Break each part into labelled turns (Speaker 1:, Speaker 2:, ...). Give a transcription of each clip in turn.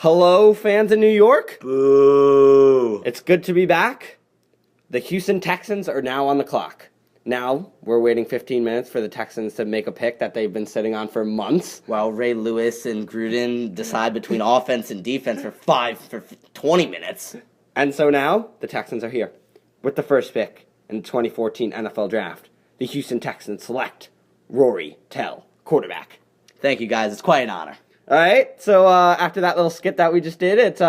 Speaker 1: Hello, fans in New York.
Speaker 2: Boo.
Speaker 1: It's good to be back. The Houston Texans are now on the clock. Now, we're waiting 15 minutes for the Texans to make a pick that they've been sitting on for months.
Speaker 2: While Ray Lewis and Gruden decide between offense and defense for 20 minutes.
Speaker 1: And so now, the Texans are here with the first pick in the 2014 NFL Draft. The Houston Texans select Rory Tell, quarterback.
Speaker 2: Thank you, guys. It's quite an honor.
Speaker 1: All right, so after that little skit that we just did, it's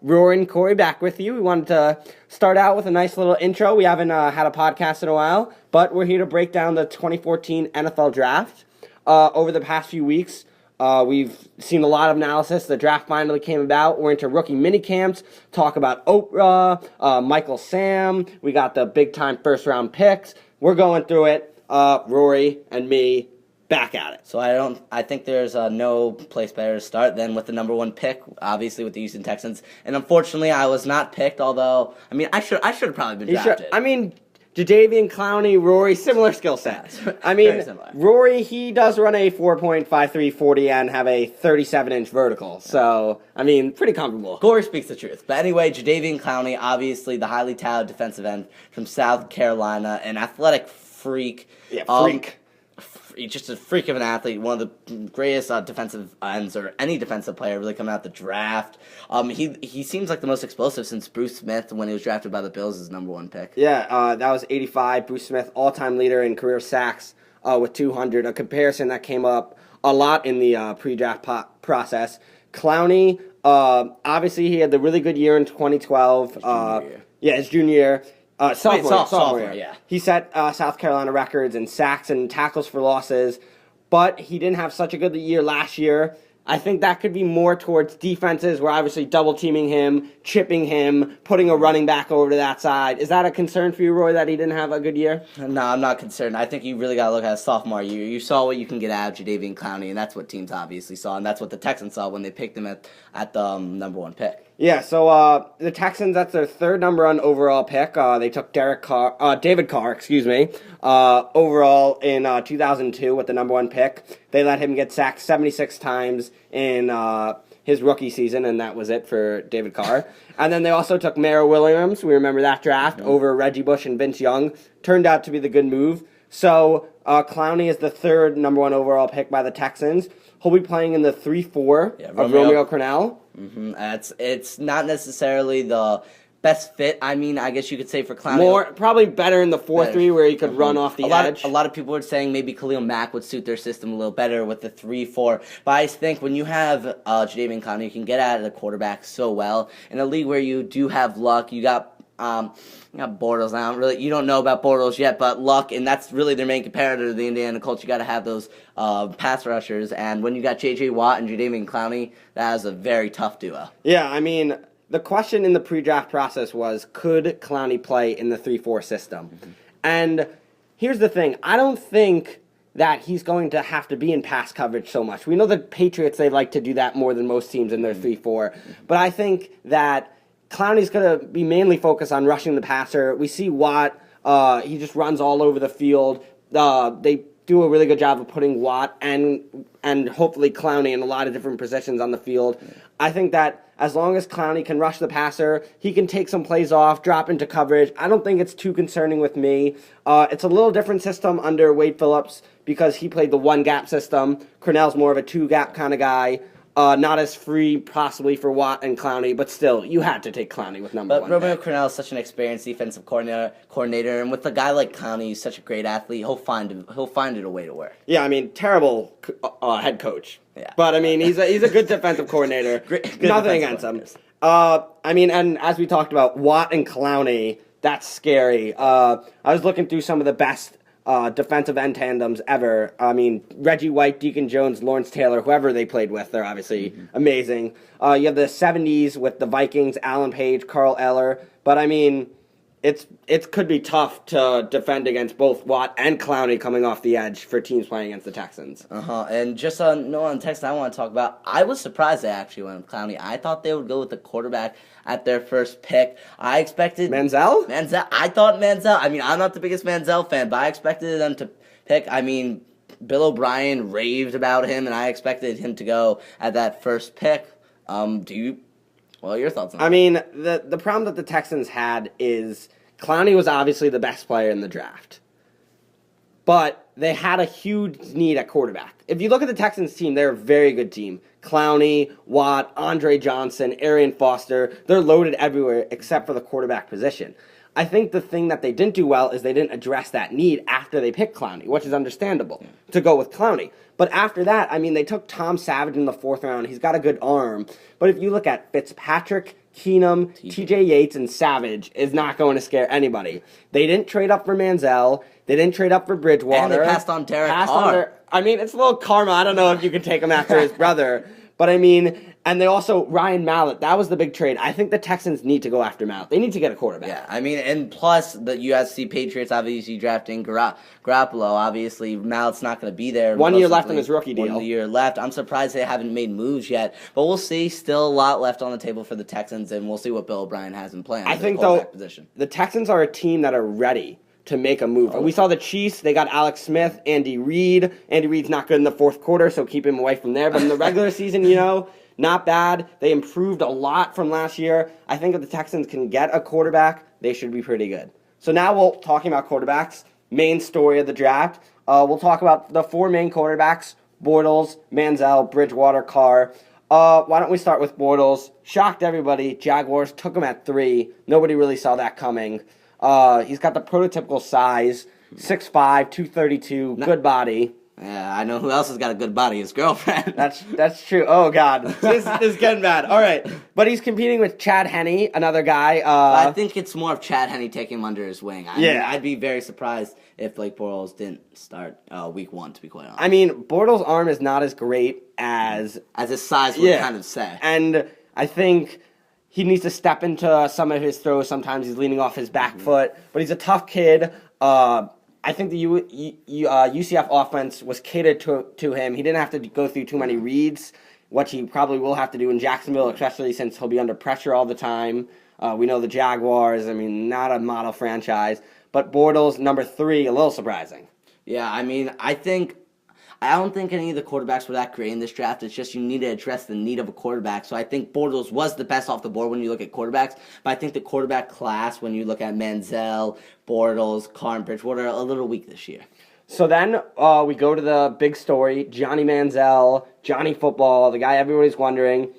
Speaker 1: Rory and Corey back with you. We wanted to start out with a nice little intro. We haven't had a podcast in a while, but we're here to break down the 2014 NFL Draft. Over the past few weeks, we've seen a lot of analysis. The draft finally came about. We're into rookie mini camps, talk about Oprah, Michael Sam. We got the big-time first-round picks. We're going through it, Rory and me. Back at it.
Speaker 2: So I think there's no place better to start than with the number one pick, obviously with the Houston Texans. And unfortunately, I was not picked. Although I should have probably been drafted.
Speaker 1: Jadeveon Clowney, Rory, similar skill set. Rory, he does run a 4.53 40 and have a 37-inch vertical. So pretty comparable.
Speaker 2: Corey speaks the truth. But anyway, Jadeveon Clowney, obviously the highly touted defensive end from South Carolina, an athletic freak.
Speaker 1: Yeah, freak.
Speaker 2: Just a freak of an athlete, one of the greatest defensive ends or any defensive player really coming out the draft. He seems like the most explosive since Bruce Smith, when he was drafted by the Bills, as number one pick.
Speaker 1: Yeah, that was 85. Bruce Smith, all-time leader in career sacks with 200. A comparison that came up a lot in the pre-draft process. Clowney, obviously he had the really good year in 2012. His junior year. Sophomore year.
Speaker 2: Yeah.
Speaker 1: He set South Carolina records in sacks and tackles for losses, but he didn't have such a good year last year. I think that could be more towards defenses. We're obviously double-teaming him, chipping him, putting a running back over to that side. Is that a concern for you, Roy, that he didn't have a good year?
Speaker 2: No, I'm not concerned. I think you really got to look at his sophomore year. You saw what you can get out of Jadeveon Clowney, and that's what teams obviously saw, and that's what the Texans saw when they picked him at the number one pick.
Speaker 1: Yeah, so the Texans, that's their third number one overall pick. They took David Carr, overall in 2002 with the number one pick. They let him get sacked 76 times in his rookie season, and that was it for David Carr. And then they also took Mara Williams, we remember that draft, over Reggie Bush and Vince Young. Turned out to be the good move. So Clowney is the third number one overall pick by the Texans. He'll be playing in the 3-4 of Romeo Crennel.
Speaker 2: Mm-hmm. It's not necessarily the best fit. I guess you could say for Clowney.
Speaker 1: Probably better in the 4-3 where he could run off the edge.
Speaker 2: A lot of people were saying maybe Khalil Mack would suit their system a little better with the 3-4. But I think when you have Jadeveon Clowney, you can get out of the quarterback so well. In a league where you do have Luck, you got Bortles. You don't know about Bortles yet, but Luck, and that's really their main competitor to the Indiana Colts. You got to have those pass rushers, and when you got J.J. Watt and Jadeveon Clowney, that is a very tough duo.
Speaker 1: Yeah, the question in the pre-draft process was, could Clowney play in the 3-4 system? Mm-hmm. And here's the thing. I don't think that he's going to have to be in pass coverage so much. We know the Patriots, they like to do that more than most teams in their 3-4. But I think that Clowney's going to be mainly focused on rushing the passer. We see Watt. He just runs all over the field. They do a really good job of putting Watt and hopefully Clowney in a lot of different positions on the field. I think that as long as Clowney can rush the passer, he can take some plays off, drop into coverage. I don't think it's too concerning with me. It's a little different system under Wade Phillips because he played the one-gap system. Crennel's more of a two-gap kind of guy. Not as free, possibly, for Watt and Clowney, but still, you had to take Clowney with number one.
Speaker 2: But Romeo Crennel is such an experienced defensive coordinator, and with a guy like Clowney, who's such a great athlete, he'll find it a way to work.
Speaker 1: Yeah, terrible head coach. Yeah. But he's a good defensive coordinator.
Speaker 2: good
Speaker 1: Nothing against him. And as we talked about, Watt and Clowney, that's scary. I was looking through some of the best defensive end tandems ever. Reggie White, Deacon Jones, Lawrence Taylor, whoever they played with, they're obviously amazing. You have the 70s with the Vikings, Alan Page, Carl Eller. But it could be tough to defend against both Watt and Clowney coming off the edge for teams playing against the Texans.
Speaker 2: And just on the Texans I want to talk about, I was surprised they actually went with Clowney. I thought they would go with the quarterback at their first pick. I expected
Speaker 1: Manziel.
Speaker 2: I thought Manziel. I'm not the biggest Manziel fan, but I expected them to pick. Bill O'Brien raved about him, and I expected him to go at that first pick. Well, your thoughts on that?
Speaker 1: I mean, the problem that the Texans had is Clowney was obviously the best player in the draft. But they had a huge need at quarterback. If you look at the Texans team, they're a very good team. Clowney, Watt, Andre Johnson, Arian Foster, they're loaded everywhere except for the quarterback position. I think the thing that they didn't do well is they didn't address that need after they picked Clowney, which is understandable to go with Clowney. But after that, I mean, they took Tom Savage in the 4th round. He's got a good arm. But if you look at Fitzpatrick, Keenum, TJ Yates, and Savage is not going to scare anybody. They didn't trade up for Manziel. They didn't trade up for Bridgewater.
Speaker 2: And they passed on Derek Carr.
Speaker 1: I mean, it's a little karma. I don't know if you can take him after his brother. But I mean, and they also, Ryan Mallett, that was the big trade. I think the Texans need to go after Mallett. They need to get a quarterback.
Speaker 2: Yeah, I mean, and plus the USC Patriots obviously drafting Garoppolo. Obviously, Mallett's not going to be there.
Speaker 1: 1 year left on his rookie deal.
Speaker 2: 1 year left. I'm surprised they haven't made moves yet, but we'll see. Still a lot left on the table for the Texans, and we'll see what Bill O'Brien has in plan.
Speaker 1: I think, though, the Texans are a team that are ready to make a move. We saw the Chiefs. They got Alex Smith, Andy Reid. Andy Reid's not good in the 4th quarter, so keep him away from there. But in the regular season, not bad. They improved a lot from last year. I think if the Texans can get a quarterback, they should be pretty good. So now we'll talking about quarterbacks, main story of the draft. We'll talk about the 4 main quarterbacks: Bortles, Manziel, Bridgewater, Carr. Why don't we start with Bortles? Shocked everybody. Jaguars took him at 3. Nobody really saw that coming. He's got the prototypical size, 6'5", 232, good body.
Speaker 2: Yeah, I know who else has got a good body. His girlfriend.
Speaker 1: That's true. Oh, God. This is getting bad. All right. But he's competing with Chad Henne, another guy.
Speaker 2: I think it's more of Chad Henne taking him under his wing. I mean, I'd be very surprised if Blake Bortles didn't start week 1, to be quite honest.
Speaker 1: I mean, Bortles' arm is not as great as
Speaker 2: his size would kind of say.
Speaker 1: And I think he needs to step into some of his throws. Sometimes he's leaning off his back foot. But he's a tough kid. I think the UCF offense was catered to him. He didn't have to go through too many reads, which he probably will have to do in Jacksonville, especially since he'll be under pressure all the time. We know the Jaguars, I mean, not a model franchise. But Bortles, number 3, a little surprising.
Speaker 2: Yeah, I mean, I don't think any of the quarterbacks were that great in this draft. It's just you need to address the need of a quarterback. So I think Bortles was the best off the board when you look at quarterbacks. But I think the quarterback class, when you look at Manziel, Bortles, Carr, and Bridgewater, are a little weak this year.
Speaker 1: So then we go to the big story, Johnny Manziel, Johnny Football, the guy everybody's wondering.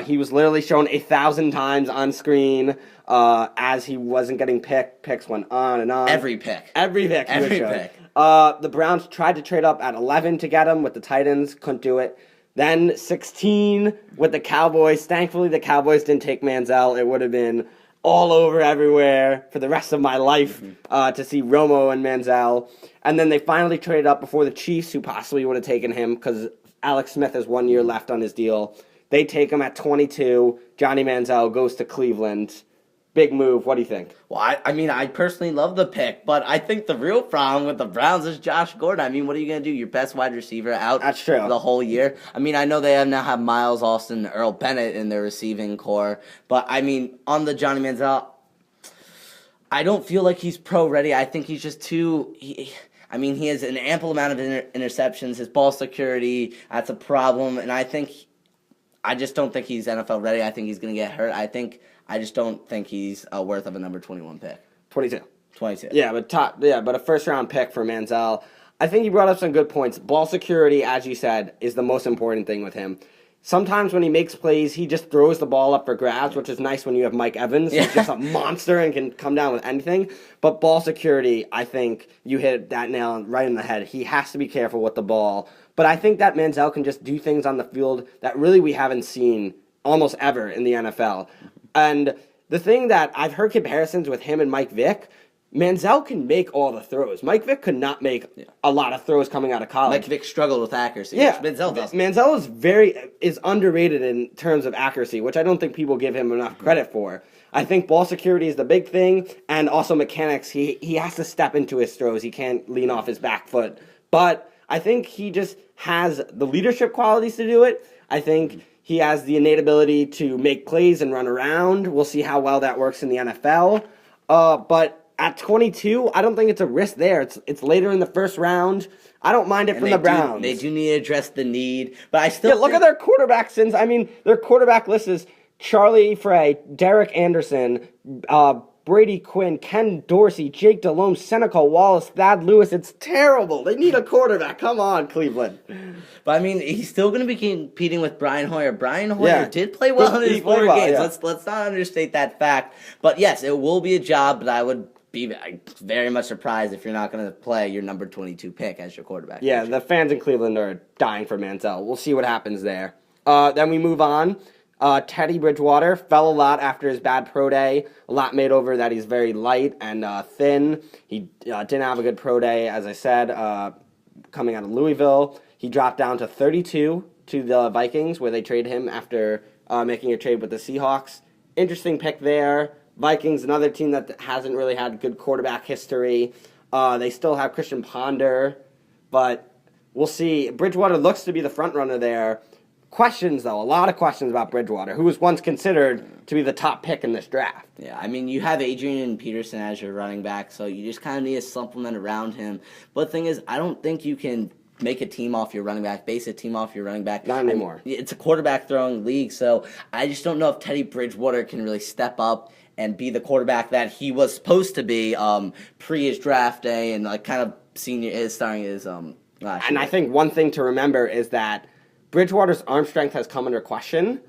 Speaker 1: He was literally shown 1,000 times on screen as he wasn't getting picked. Picks went on and on.
Speaker 2: Every pick.
Speaker 1: Every pick. The Browns tried to trade up at 11 to get him with the Titans. Couldn't do it. Then 16 with the Cowboys. Thankfully, the Cowboys didn't take Manziel. It would have been all over everywhere for the rest of my life to see Romo and Manziel. And then they finally traded up before the Chiefs, who possibly would have taken him because Alex Smith has 1 year left on his deal. They take him at 22. Johnny Manziel goes to Cleveland. Big move. What do you think?
Speaker 2: Well, I mean, I personally love the pick, but I think the real problem with the Browns is Josh Gordon. I mean, what are you going to do? Your best wide receiver out
Speaker 1: That's true.
Speaker 2: the whole year? I mean, I know they now have Miles Austin, Earl Bennett in their receiving core, but I mean, on the Johnny Manziel, I don't feel like he's pro-ready. I think he's just too... He has an ample amount of interceptions. His ball security, that's a problem, and I just don't think he's NFL ready. I think he's going to get hurt. I just don't think he's worth of a number 21 pick.
Speaker 1: 22.
Speaker 2: 22.
Speaker 1: Yeah, but a first-round pick for Manziel. I think you brought up some good points. Ball security, as you said, is the most important thing with him. Sometimes when he makes plays, he just throws the ball up for grabs, which is nice when you have Mike Evans. He's just a monster and can come down with anything. But ball security, I think you hit that nail right in the head. He has to be careful with the ball. But I think that Manziel can just do things on the field that really we haven't seen almost ever in the NFL. And the thing that I've heard comparisons with him and Mike Vick, Manziel can make all the throws. Mike Vick could not make a lot of throws coming out of college.
Speaker 2: Mike Vick struggled with accuracy.
Speaker 1: Yeah,
Speaker 2: which Manziel doesn't.
Speaker 1: Manziel is underrated in terms of accuracy, which I don't think people give him enough credit for. I think ball security is the big thing, and also mechanics. He has to step into his throws. He can't lean off his back foot. But I think he just has the leadership qualities to do it. I think he has the innate ability to make plays and run around. We'll see how well that works in the NFL. But at 22, I don't think it's a risk there. It's later in the first round. I don't mind it from the Browns.
Speaker 2: They do need to address the need, but I still
Speaker 1: look at their quarterback since. I mean, their quarterback list is Charlie Frey, Derek Anderson, Brady Quinn, Ken Dorsey, Jake Delhomme, Seneca Wallace, Thad Lewis. It's terrible. They need a quarterback. Come on, Cleveland.
Speaker 2: But I mean, he's still going to be competing with Brian Hoyer. Brian Hoyer did play well in his 4 games.
Speaker 1: Yeah.
Speaker 2: Let's not understate that fact. But yes, it will be a job. But I would be very much surprised if you're not going to play your number 22 pick as your quarterback.
Speaker 1: Yeah, the fans in Cleveland are dying for Manziel. We'll see what happens there. Then we move on. Teddy Bridgewater fell a lot after his bad pro day. A lot made over that he's very light and thin. He didn't have a good pro day, as I said, coming out of Louisville. He dropped down to 32 to the Vikings, where they traded him after making a trade with the Seahawks. Interesting pick there. Vikings, another team that hasn't really had good quarterback history. They still have Christian Ponder, but we'll see. Bridgewater looks to be the front runner there. Questions, though. A lot of questions about Bridgewater, who was once considered to be the top pick in this draft.
Speaker 2: Yeah, I mean, you have Adrian Peterson as your running back, so you just kind of need a supplement around him. But the thing is, I don't think you can make a team off your running back, base a team off your running back.
Speaker 1: Not anymore.
Speaker 2: It's a quarterback throwing league, so I just don't know if Teddy Bridgewater can really step up and be the quarterback that he was supposed to be pre his draft day and kind of starting his last
Speaker 1: And
Speaker 2: year.
Speaker 1: I think one thing to remember is that Bridgewater's arm strength has come under question,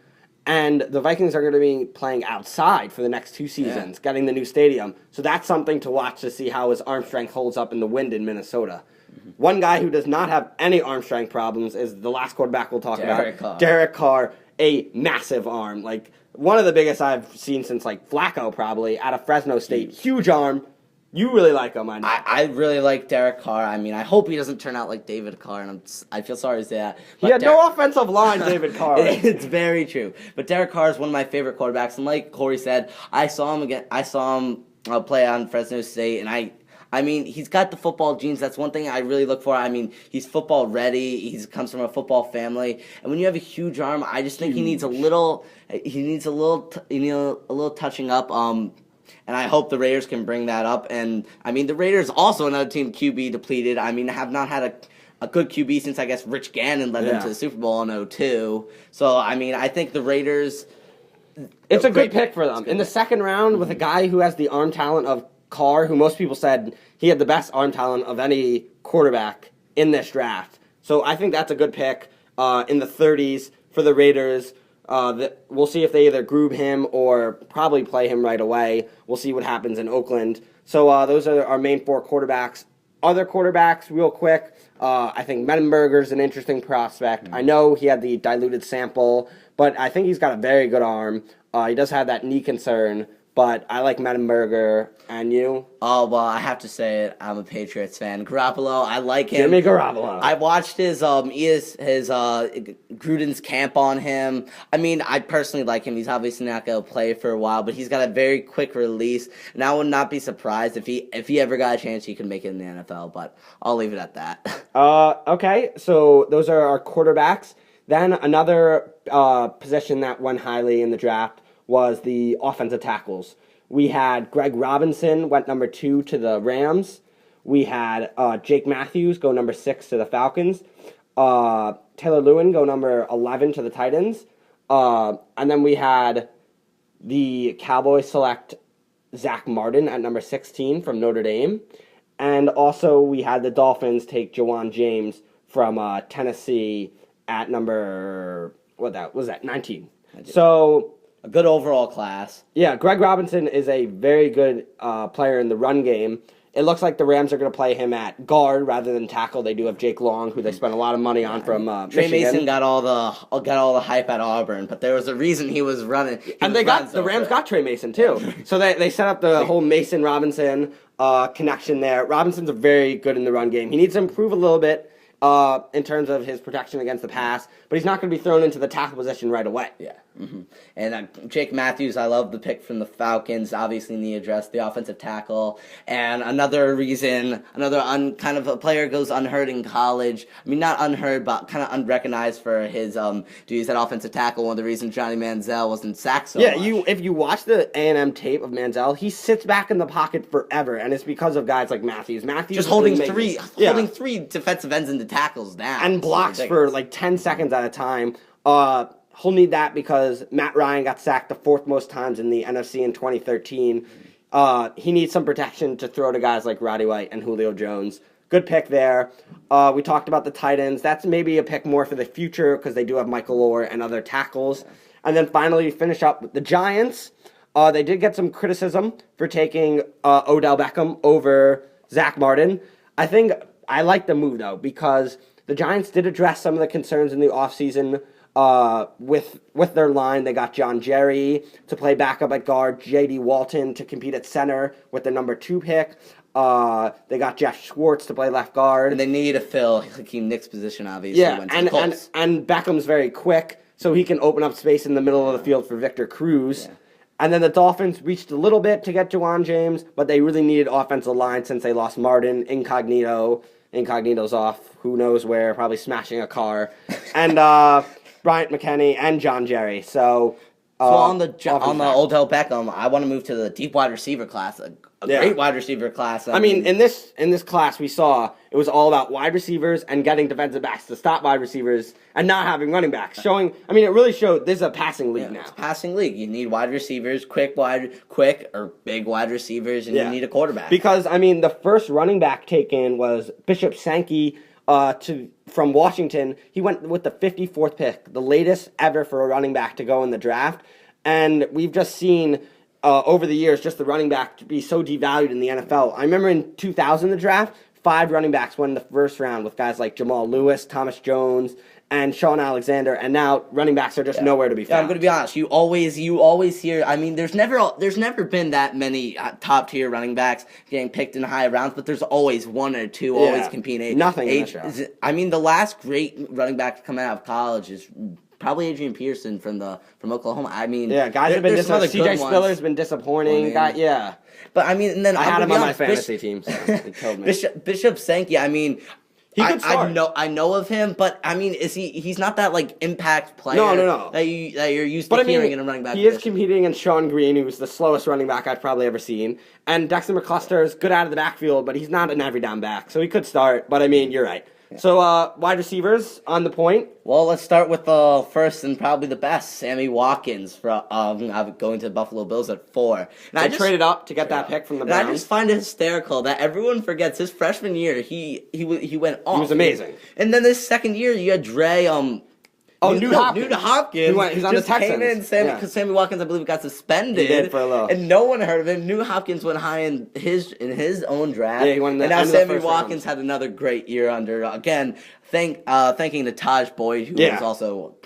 Speaker 1: and the Vikings are going to be playing outside for the next 2 seasons, getting the new stadium. So that's something to watch to see how his arm strength holds up in the wind in Minnesota. Mm-hmm. One guy who does not have any arm strength problems is the last quarterback we'll talk about, Derek Carr, a massive arm. Like, one of the biggest I've seen since, Flacco, probably, out of Fresno State. Huge arm. You really like him, I know.
Speaker 2: I really like Derek Carr. I mean, I hope he doesn't turn out like David Carr, and I feel sorry to say that.
Speaker 1: He had no offensive line, David Carr.
Speaker 2: It's very true. But Derek Carr is one of my favorite quarterbacks, and like Corey said, I saw him play on Fresno State, and I mean, he's got the football genes. That's one thing I really look for. I mean, he's football ready. He comes from a football family, and when you have a huge arm, I just think he needs a little touching up. And I hope the Raiders can bring that up. And, I mean, the Raiders also another team QB depleted. I mean, have not had a good QB since, I guess, Rich Gannon led them to the Super Bowl in 2002. So, I mean, I think the Raiders...
Speaker 1: It's a good pick for them. In the second round, with a guy who has the arm talent of Carr, who most people said he had the best arm talent of any quarterback in this draft. So I think that's a good pick in the 30s for the Raiders. We'll see if they either groove him or probably play him right away. We'll see what happens in Oakland. So those are our main 4 quarterbacks. Other quarterbacks, real quick, I think Mettenberger's an interesting prospect. I know he had the diluted sample, but I think he's got a very good arm. He does have that knee concern, but I like Mettenberger. And you?
Speaker 2: Oh, well, I have to say it. I'm a Patriots fan. Garoppolo, I like him.
Speaker 1: Jimmy Garoppolo.
Speaker 2: I watched his Gruden's camp on him. I mean, I personally like him. He's obviously not going to play for a while, but he's got a very quick release. And I would not be surprised if he ever got a chance, he could make it in the NFL. But I'll leave it at that.
Speaker 1: Okay, so those are our quarterbacks. Then another position that went highly in the draft was the offensive tackles. We had Greg Robinson went number 2 to the Rams. We had Jake Matthews go number 6 to the Falcons. Taylor Lewin go number 11 to the Titans. And then we had the Cowboys select Zach Martin at number 16 from Notre Dame. And also we had the Dolphins take Jawan James from Tennessee at number, 19. So...
Speaker 2: a good overall class.
Speaker 1: Yeah, Greg Robinson is a very good player in the run game. It looks like the Rams are going to play him at guard rather than tackle. They do have Jake Long, who they spent a lot of money on from
Speaker 2: Trey
Speaker 1: Michigan.
Speaker 2: Mason got all the hype at Auburn, but there was a reason he was running.
Speaker 1: And the Rams got Trey Mason too. So they set up the whole Mason Robinson connection there. Robinson's very good in the run game. He needs to improve a little bit in terms of his protection against the pass, but he's not going to be thrown into the tackle position right away.
Speaker 2: Yeah. And Jake Matthews, I love the pick from the Falcons. Obviously, need to address the offensive tackle. And another reason, kind of a player goes unheard in college. I mean, not unheard, but kind of unrecognized for his duties at offensive tackle. One of the reasons Johnny Manziel wasn't sacked so much.
Speaker 1: If you watch the A&M tape of Manziel, he sits back in the pocket forever, and it's because of guys like Matthews. Matthews
Speaker 2: just holding three defensive ends into tackles down.
Speaker 1: And blocks for like 10 seconds at a time. He'll need that because Matt Ryan got sacked the fourth most times in the NFC in 2013. He needs some protection to throw to guys like Roddy White and Julio Jones. Good pick there. We talked about the tight ends. That's maybe a pick more for the future because they do have Michael Orr and other tackles. And then finally, finish up with the Giants. They did get some criticism for taking Odell Beckham over Zach Martin. I think I like the move, though, because the Giants did address some of the concerns in the offseason with their line. They got John Jerry to play backup at guard, J.D. Walton to compete at center with the number 2 pick. They got Jeff Schwartz to play left guard.
Speaker 2: And they need to fill Hakeem Nick's position, obviously.
Speaker 1: Yeah, and Beckham's very quick, so he can open up space in the middle of the field for Victor Cruz. Yeah. And then the Dolphins reached a little bit to get Juwan James, but they really needed offensive line since they lost Martin, Incognito's off, who knows where, probably smashing a car, and Bryant McKinney and John Jerry. So
Speaker 2: on the Odell Beckham, I want to move to the deep wide receiver class, a great wide receiver class.
Speaker 1: I mean, in this class we saw it was all about wide receivers and getting defensive backs to stop wide receivers and not having running backs. It really showed this is a passing league now.
Speaker 2: It's a passing league. You need wide receivers, quick or big wide receivers, and you need a quarterback.
Speaker 1: Because the first running back taken was Bishop Sankey from Washington. He went with the 54th pick, the latest ever for a running back to go in the draft. And we've just seen over the years just the running back to be so devalued in the NFL. I remember in 2000, the draft, 5 running backs went in the first round with guys like Jamal Lewis, Thomas Jones, and Sean Alexander, and now running backs are just nowhere to be found.
Speaker 2: Yeah, I'm going to be honest. You always hear. There's never been that many top tier running backs getting picked in high rounds, but there's always 1 or 2 always competing.
Speaker 1: Nothing in the draft.
Speaker 2: The last great running back to come out of college is probably Adrian Peterson from Oklahoma.
Speaker 1: Guys have been disappointing. C.J. Spiller's been disappointing.
Speaker 2: But and then
Speaker 1: I had him on my fantasy team, so he killed me.
Speaker 2: Bishop Sankey.
Speaker 1: He could start.
Speaker 2: I know of him, but is he's not that impact player?
Speaker 1: No.
Speaker 2: That you're used to hearing in a running back.
Speaker 1: He is competing against Sean Green, who's the slowest running back I've probably ever seen, and Dexter McCluster is good out of the backfield, but he's not an every down back, so he could start. But you're right. Yeah. So wide receivers on the point.
Speaker 2: Well, let's start with the first and probably the best, Sammy Watkins, from going to the Buffalo Bills at 4.
Speaker 1: They traded up to get that pick from the Browns.
Speaker 2: I just find it hysterical that everyone forgets his freshman year. He went off.
Speaker 1: He was amazing.
Speaker 2: And then this second year, you had Dre.
Speaker 1: Newt
Speaker 2: Hopkins.
Speaker 1: He's on the Texans.
Speaker 2: Came in because Sammy Watkins, I believe, got suspended.
Speaker 1: He did for a little.
Speaker 2: And no one heard of him. Newt Hopkins went high in his own draft.
Speaker 1: Yeah, he won.
Speaker 2: And now Sammy Watkins had another great year under. Again, thanking to Taj Boyd, who was also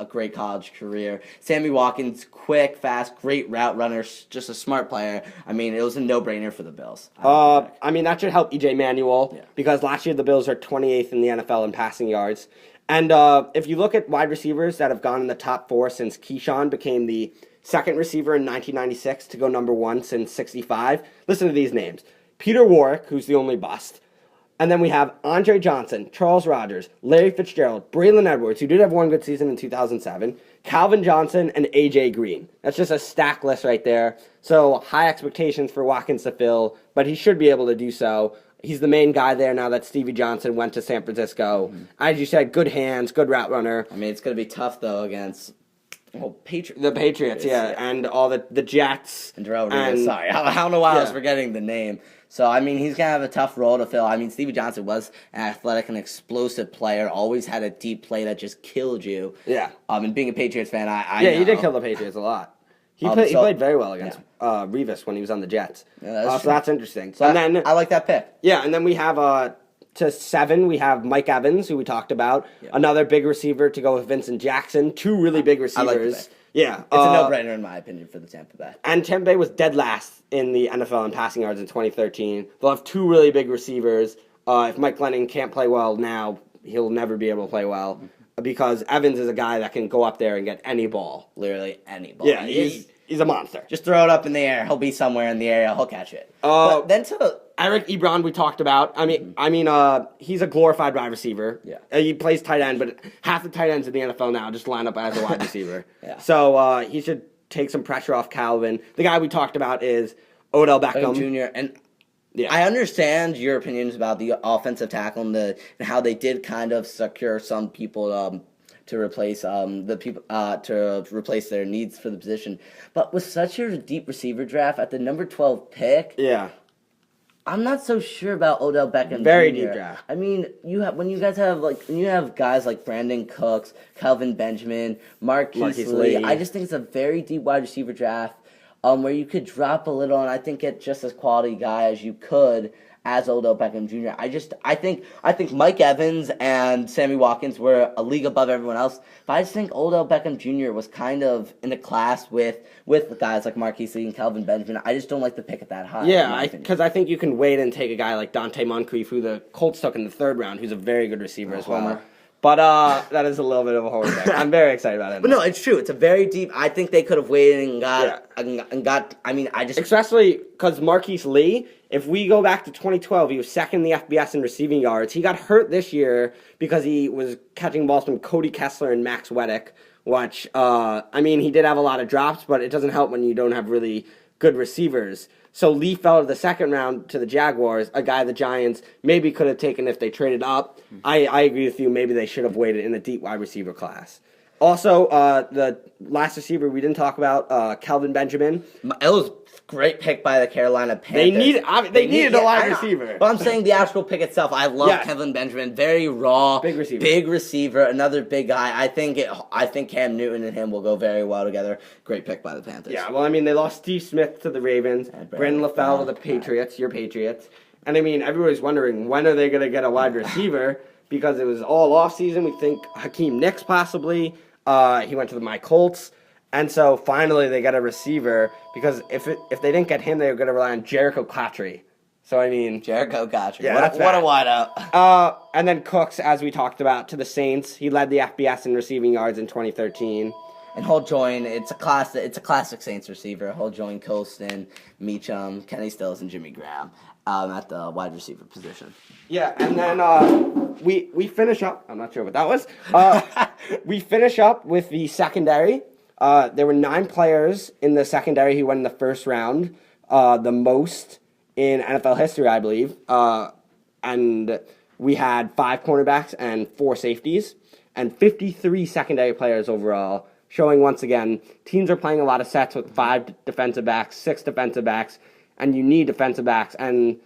Speaker 2: a great college career. Sammy Watkins, quick, fast, great route runner, just a smart player. It was a no-brainer for the Bills.
Speaker 1: That should help EJ Manuel because last year the Bills are 28th in the NFL in passing yards. And if you look at wide receivers that have gone in the top 4 since Keyshawn became the second receiver in 1996 to go number 1 since 65, listen to these names. Peter Warrick, who's the only bust. And then we have Andre Johnson, Charles Rogers, Larry Fitzgerald, Braylon Edwards, who did have one good season in 2007, Calvin Johnson, and A.J. Green. That's just a stack list right there. So high expectations for Watkins to fill, but he should be able to do so. He's the main guy there now that Stevie Johnson went to San Francisco. Mm-hmm. As you said, good hands, good route runner.
Speaker 2: It's going to be tough, though, against
Speaker 1: the Patriots, and all the Jets.
Speaker 2: And Darrell Revis, sorry. I don't know why I was forgetting the name. So, he's going to have a tough role to fill. Stevie Johnson was an athletic and explosive player, always had a deep play that just killed you.
Speaker 1: Yeah.
Speaker 2: And being a Patriots fan, I know.
Speaker 1: He did kill the Patriots a lot. He played very well against Revis when he was on the Jets. Yeah, so that's interesting.
Speaker 2: So I like that pick.
Speaker 1: Yeah, and then we have to 7, we have Mike Evans, who we talked about. Yeah. Another big receiver to go with Vincent Jackson. 2 really big receivers.
Speaker 2: I like the pick.
Speaker 1: Yeah.
Speaker 2: It's a no-brainer, in my opinion, for the Tampa Bay.
Speaker 1: And Tampa Bay was dead last in the NFL in passing yards in 2013. They'll have 2 really big receivers. If Mike Glennon can't play well now, he'll never be able to play well because Evans is a guy that can go up there and get any ball.
Speaker 2: Literally any ball.
Speaker 1: Yeah, he's a monster.
Speaker 2: Just throw it up in the air. He'll be somewhere in the area. He'll catch it. But then to
Speaker 1: Eric Ebron we talked about. I mean, he's a glorified wide receiver.
Speaker 2: Yeah.
Speaker 1: He plays tight end, but half the tight ends in the NFL now just line up as a wide receiver.
Speaker 2: Yeah.
Speaker 1: So he should take some pressure off Calvin. The guy we talked about is Odell Beckham
Speaker 2: Jr. And
Speaker 1: yeah.
Speaker 2: I understand your opinions about the offensive tackle and how they did kind of secure some people to replace to replace their needs for the position. But with such a deep receiver draft at the number 12 pick,
Speaker 1: Yeah.
Speaker 2: I'm not so sure about Odell Beckham
Speaker 1: Very
Speaker 2: Jr.
Speaker 1: deep draft.
Speaker 2: I mean, when you have guys like Brandon Cooks, Kelvin Benjamin, Marquise Lee. I just think it's a very deep wide receiver draft, where you could drop a little and I think get just as quality guy as you could as Odell Beckham Jr. I think Mike Evans and Sammy Watkins were a league above everyone else, but I just think Odell Beckham Jr. was kind of in a class with the guys like Marquise Lee and Kelvin Benjamin. I just don't like the pick at that high.
Speaker 1: Yeah, because I think you can wait and take a guy like Dante Moncrief, who the Colts took in the 3rd round, who's a very good receiver as well.
Speaker 2: Homer.
Speaker 1: But that is a little bit of a homer pick. I'm very excited about it.
Speaker 2: But no, it's true. It's a very deep. I think they could have waited and got. I mean, I just
Speaker 1: especially because Marquise Lee. If we go back to 2012, he was second in the FBS in receiving yards. He got hurt this year because he was catching balls from Cody Kessler and Max Weddick, which, he did have a lot of drops, but it doesn't help when you don't have really good receivers. So Lee fell to the 2nd round to the Jaguars, a guy the Giants maybe could have taken if they traded up. I agree with you. Maybe they should have waited in the deep wide receiver class. Also, the last receiver we didn't talk about, Kelvin Benjamin.
Speaker 2: It was a great pick by the Carolina Panthers.
Speaker 1: They needed a wide receiver.
Speaker 2: But I'm saying the actual pick itself. I love Kevin Benjamin. Very raw,
Speaker 1: big receiver,
Speaker 2: another big guy. I think Cam Newton and him will go very well together. Great pick by the Panthers.
Speaker 1: Yeah, well, they lost Steve Smith to the Ravens, Brandon LaFell to the Patriots, your Patriots. And everybody's wondering, when are they going to get a wide receiver? Because it was all offseason. We think Hakeem Nicks possibly. He went to my Colts. And so finally they got a receiver because if they didn't get him, they were going to rely on Jericho Cotchery. So,
Speaker 2: Jericho Cotchery.
Speaker 1: Yeah,
Speaker 2: what a wideout.
Speaker 1: And then Cooks, as we talked about, to the Saints. He led the FBS in receiving yards in 2013.
Speaker 2: And he'll join. It's a classic Saints receiver. He'll join Colston, Meacham, Kenny Stills, and Jimmy Graham at the wide receiver position.
Speaker 1: Yeah, and then we finish up. I'm not sure what that was. We finish up with the secondary. There were 9 players in the secondary who went in the 1st round, the most in NFL history, I believe. And we had 5 cornerbacks and 4 safeties, and 53 secondary players overall, showing once again teams are playing a lot of sets with 5 defensive backs, 6 defensive backs, and you need defensive backs and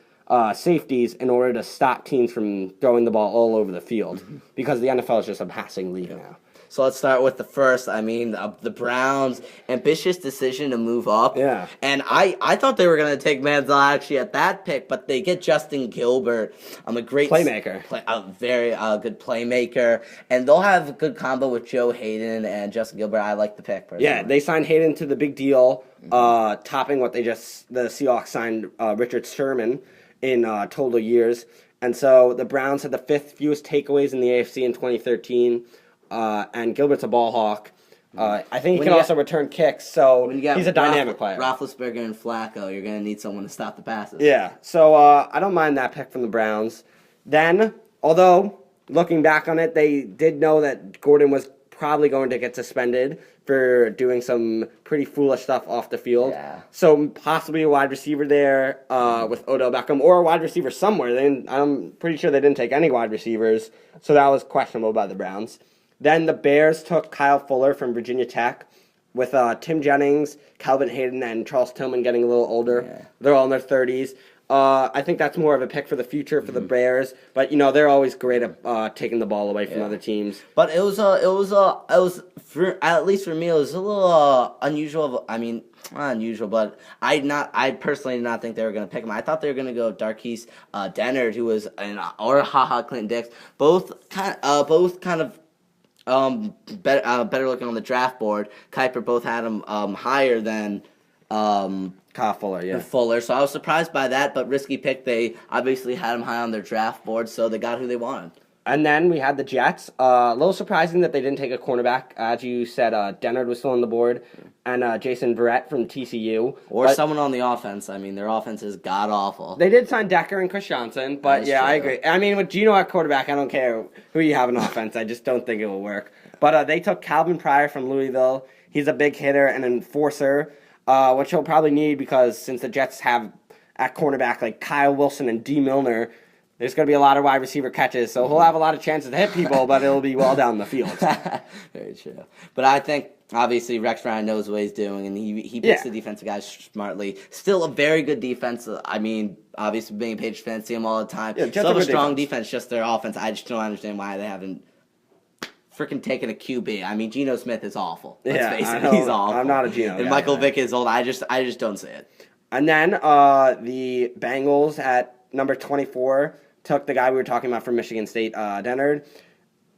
Speaker 1: safeties in order to stop teams from throwing the ball all over the field, because the NFL is just a passing league now.
Speaker 2: So let's start with the first. The Browns' ambitious decision to move up.
Speaker 1: Yeah.
Speaker 2: And I thought they were going to take Manziel actually at that pick, but they get Justin Gilbert. A great
Speaker 1: playmaker.
Speaker 2: A very good playmaker. And they'll have a good combo with Joe Hayden and Justin Gilbert. I like the pick personally.
Speaker 1: Yeah, they signed Hayden to the big deal, topping what the Seahawks signed Richard Sherman in total years. And so the Browns had the 5th fewest takeaways in the AFC in 2013. And Gilbert's a ball hawk. I think he can also return kicks, so he's a dynamic player.
Speaker 2: Roethlisberger and Flacco, you're going to need someone to stop the passes.
Speaker 1: Yeah, so I don't mind that pick from the Browns. Then, although, looking back on it, they did know that Gordon was probably going to get suspended for doing some pretty foolish stuff off the field.
Speaker 2: Yeah.
Speaker 1: So possibly a wide receiver there with Odell Beckham, or a wide receiver somewhere. I'm pretty sure they didn't take any wide receivers, so that was questionable by the Browns. Then the Bears took Kyle Fuller from Virginia Tech, with Tim Jennings, Calvin Hayden, and Charles Tillman getting a little older. Yeah. They're all in their 30s. I think that's more of a pick for the future for the Bears, but they're always great at taking the ball away from other teams.
Speaker 2: But it was at least for me, it was a little unusual. Not unusual, but I personally did not think they were going to pick him. I thought they were going to go Darquise Dennard, who was or Clinton Dix, both kind of. Better looking on the draft board. Kuiper both had him higher than
Speaker 1: Kyle Fuller, yeah.
Speaker 2: Fuller, so I was surprised by that, but risky pick. They obviously had him high on their draft board, so they got who they wanted.
Speaker 1: And then we had the Jets. A little surprising that they didn't take a cornerback. As you said, Dennard was still on the board, and Jason Verrett from TCU.
Speaker 2: Or
Speaker 1: But
Speaker 2: someone on the offense. I mean, their offense is god-awful.
Speaker 1: they did sign Decker and Chris Johnson, but
Speaker 2: That's
Speaker 1: yeah, I
Speaker 2: true.
Speaker 1: agree. I mean, with Geno at quarterback, I don't care who you have in offense. I just don't think it will work. But they took Calvin Pryor from Louisville. He's a big hitter and enforcer, which he'll probably need because since the Jets have at cornerback like Kyle Wilson and D. Milner, there's going to be a lot of wide receiver catches, so he'll have a lot of chances to hit people, but it'll be well down the field.
Speaker 2: Very true. But I think, obviously, Rex Ryan knows what he's doing, and he picks the defensive guys smartly. Still a very good defense. I mean, obviously, being a Patriots fan, see them all the time.
Speaker 1: Yeah, Jets
Speaker 2: Still
Speaker 1: are
Speaker 2: have a
Speaker 1: good
Speaker 2: strong defense, just their offense. I just don't understand why they haven't freaking taken a QB. I mean, Geno Smith is awful. Let's
Speaker 1: Yeah,
Speaker 2: face
Speaker 1: I
Speaker 2: it,
Speaker 1: know.
Speaker 2: he's awful.
Speaker 1: I'm not a Geno
Speaker 2: And
Speaker 1: guy,
Speaker 2: Michael
Speaker 1: man.
Speaker 2: Vick is old. I just don't see it.
Speaker 1: And then the Bengals at number 24 took the guy we were talking about from Michigan State, Dennard.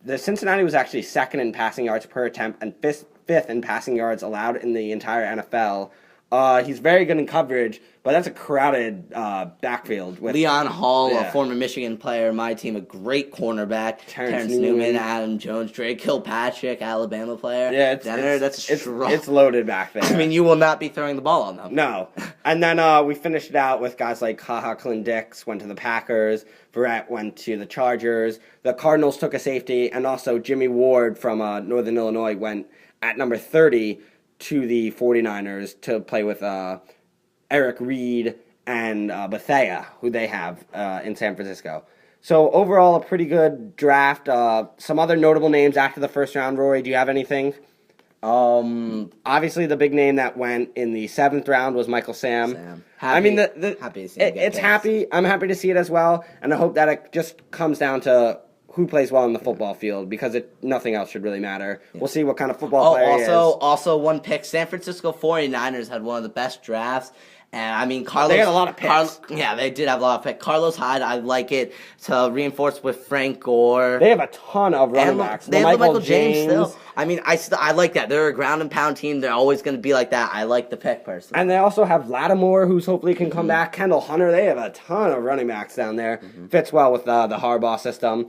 Speaker 1: The Cincinnati was actually second in passing yards per attempt and fifth in passing yards allowed in the entire NFL. He's very good in coverage, but that's a crowded backfield. With
Speaker 2: Leon Hall,
Speaker 1: Yeah.
Speaker 2: a former Michigan player, my team, a great cornerback.
Speaker 1: Terrence
Speaker 2: Newman,
Speaker 1: Newman.
Speaker 2: Adam Jones, Drake Kilpatrick, Alabama player.
Speaker 1: Yeah,
Speaker 2: That's strong.
Speaker 1: it's loaded back there.
Speaker 2: I mean, you will not be throwing the ball on them.
Speaker 1: No. And then we finished it out with guys like Haha Dix went to the Packers, Verrett went to the Chargers, the Cardinals took a safety, and also Jimmy Ward from Northern Illinois went at number 30 to the 49ers to play with Eric Reed and Bethea, who they have in San Francisco. So overall, a pretty good draft. Some other notable names after the first round, Rory. Do you have anything? Obviously, the big name that went in the 7th round was Michael Sam. I mean,
Speaker 2: happy to see him get
Speaker 1: it's
Speaker 2: picked.
Speaker 1: happy. I'm happy to see it as well, and I hope that it just comes down to who plays well on the football field because nothing else should really matter. We'll see what kind of football player he is.
Speaker 2: Also one pick. San Francisco 49ers had one of the best drafts. And I mean, Carlos.
Speaker 1: They had a lot of picks.
Speaker 2: Yeah, they did have a lot of picks. Carlos Hyde, I like it to reinforce with Frank Gore.
Speaker 1: They have a ton of running backs.
Speaker 2: They have Michael James still. I mean, I like that. They're a ground and pound team. They're always going to be like that. I like the pick personally.
Speaker 1: And they also have Lattimore, who's hopefully can come back. Kendall Hunter. They have a ton of running backs down there. Fits well with the Harbaugh system.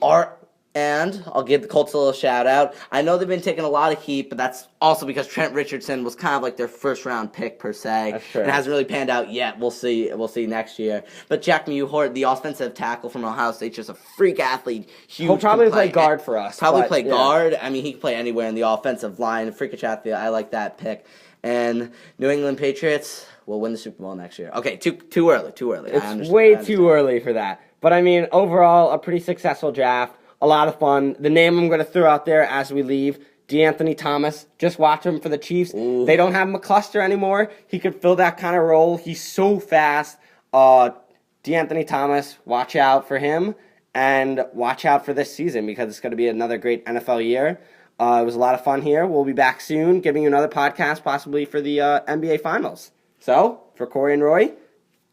Speaker 2: And I'll give the Colts a little shout out. I know they've been taking a lot of heat, but that's also because Trent Richardson was kind of like their first round pick per se.
Speaker 1: That's true.
Speaker 2: It hasn't really panned out yet. We'll see. We'll see next year. But Jack Mewhort, the offensive tackle from Ohio State, just a freak athlete. Huge.
Speaker 1: He'll probably
Speaker 2: can
Speaker 1: play guard for us.
Speaker 2: Probably
Speaker 1: but,
Speaker 2: play
Speaker 1: yeah.
Speaker 2: guard. I mean, he can play anywhere in the offensive line. Freakish athlete. I like that pick. And New England Patriots will win the Super Bowl next year. Okay, too early. Too early.
Speaker 1: It's way too early for that. But I mean, overall, a pretty successful draft. A lot of fun. The name I'm going to throw out there as we leave, DeAnthony Thomas. Just watch him for the Chiefs.
Speaker 2: Ooh.
Speaker 1: They don't have McCluster anymore. He could fill that kind of role. He's so fast. DeAnthony Thomas, watch out for him. And watch out for this season because it's going to be another great NFL year. It was a lot of fun here. We'll be back soon giving you another podcast possibly for the NBA Finals. So, for Corey and Roy,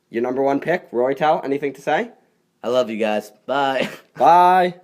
Speaker 1: your number one pick, Roy Tell, anything to say?
Speaker 2: I love you guys. Bye.
Speaker 1: Bye.